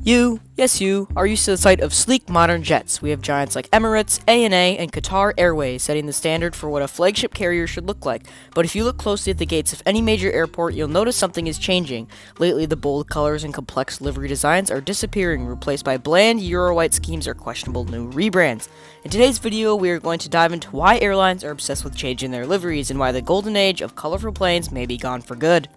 You, yes you, are used to the sight of sleek modern jets. We have giants like Emirates, ANA, and Qatar Airways setting the standard for what a flagship carrier should look like. But if you look closely at the gates of any major airport, you'll notice something is changing. Lately, the bold colors and complex livery designs are disappearing, replaced by bland Eurowhite schemes or questionable new rebrands. In today's video, we are going to dive into why airlines are obsessed with changing their liveries and why the golden age of colorful planes may be gone for good.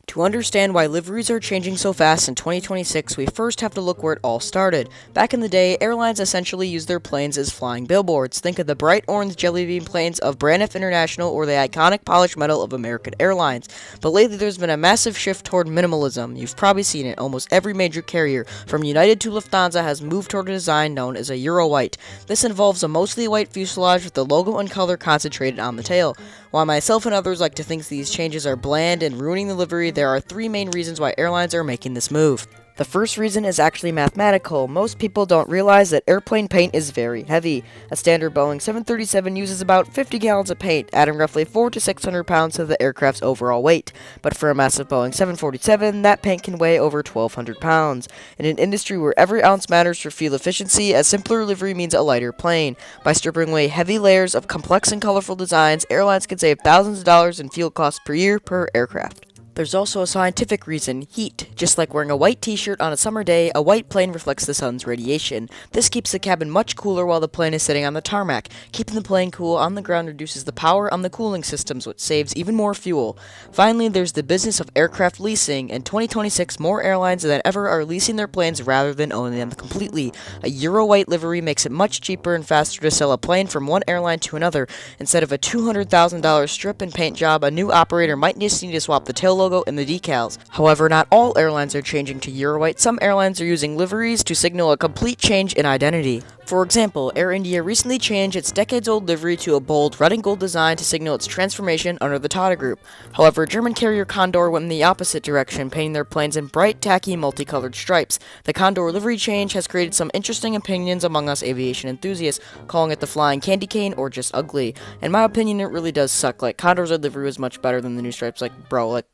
To understand why liveries are changing so fast in 2026, we first have to look where it all started. Back in the day, airlines essentially used their planes as flying billboards. Think of the bright orange jelly bean planes of Braniff International or the iconic polished metal of American Airlines. But lately there's been a massive shift toward minimalism. You've probably seen it. Almost every major carrier, from United to Lufthansa, has moved toward a design known as a Eurowhite. This involves a mostly white fuselage with the logo and color concentrated on the tail. While myself and others like to think these changes are bland and ruining the livery, there are three main reasons why airlines are making this move. The first reason is actually mathematical. Most people don't realize that airplane paint is very heavy. A standard Boeing 737 uses about 50 gallons of paint, adding roughly 400 to 600 pounds to the aircraft's overall weight. But for a massive Boeing 747, that paint can weigh over 1,200 pounds. In an industry where every ounce matters for fuel efficiency, a simpler livery means a lighter plane. By stripping away heavy layers of complex and colorful designs, airlines can save thousands of dollars in fuel costs per year per aircraft. There's also a scientific reason: heat. Just like wearing a white t-shirt on a summer day, a white plane reflects the sun's radiation. This keeps the cabin much cooler while the plane is sitting on the tarmac. Keeping the plane cool on the ground reduces the power on the cooling systems, which saves even more fuel. Finally, there's the business of aircraft leasing. In 2026, more airlines than ever are leasing their planes rather than owning them completely. A Eurowhite livery makes it much cheaper and faster to sell a plane from one airline to another. Instead of a $200,000 strip and paint job, a new operator might just need to swap the tail logo and the decals. However, not all airlines are changing to Eurowhite. Some airlines are using liveries to signal a complete change in identity. For example, Air India recently changed its decades-old livery to a bold red and gold design to signal its transformation under the Tata Group. However, German carrier Condor went in the opposite direction, painting their planes in bright, tacky, multicolored stripes. The Condor livery change has created some interesting opinions among us aviation enthusiasts, calling it the flying candy cane or just ugly. In my opinion, it really does suck. Like, Condor's livery was much better than the new stripes. Like, bro, like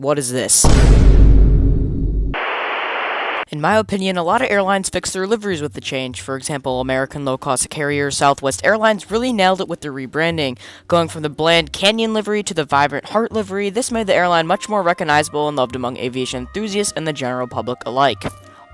what is this? In my opinion, a lot of airlines fixed their liveries with the change. For example, American low-cost carrier Southwest Airlines really nailed it with their rebranding. Going from the bland canyon livery to the vibrant heart livery, this made the airline much more recognizable and loved among aviation enthusiasts and the general public alike.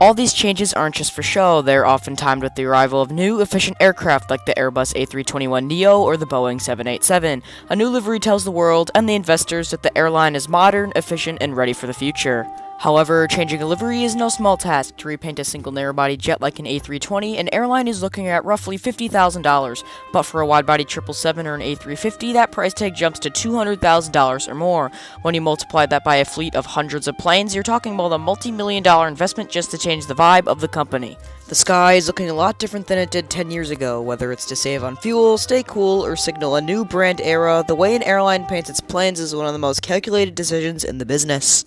All these changes aren't just for show. They're often timed with the arrival of new, efficient aircraft like the Airbus A321neo or the Boeing 787. A new livery tells the world and the investors that the airline is modern, efficient, and ready for the future. However, changing a livery is no small task. To repaint a single narrow-body jet like an A320, an airline is looking at roughly $50,000. But for a wide-body 777 or an A350, that price tag jumps to $200,000 or more. When you multiply that by a fleet of hundreds of planes, you're talking about a multi-million-dollar investment just to change the vibe of the company. The sky is looking a lot different than it did 10 years ago. Whether it's to save on fuel, stay cool, or signal a new brand era, the way an airline paints its planes is one of the most calculated decisions in the business.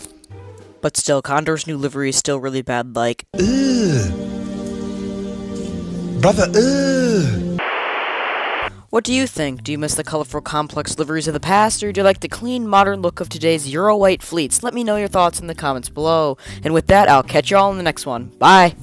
But still, Condor's new livery is still really bad, like, ugh. Brother, ugh. What do you think? Do you miss the colorful, complex liveries of the past, or do you like the clean, modern look of today's Eurowhite fleets? Let me know your thoughts in the comments below. And with that, I'll catch you all in the next one. Bye!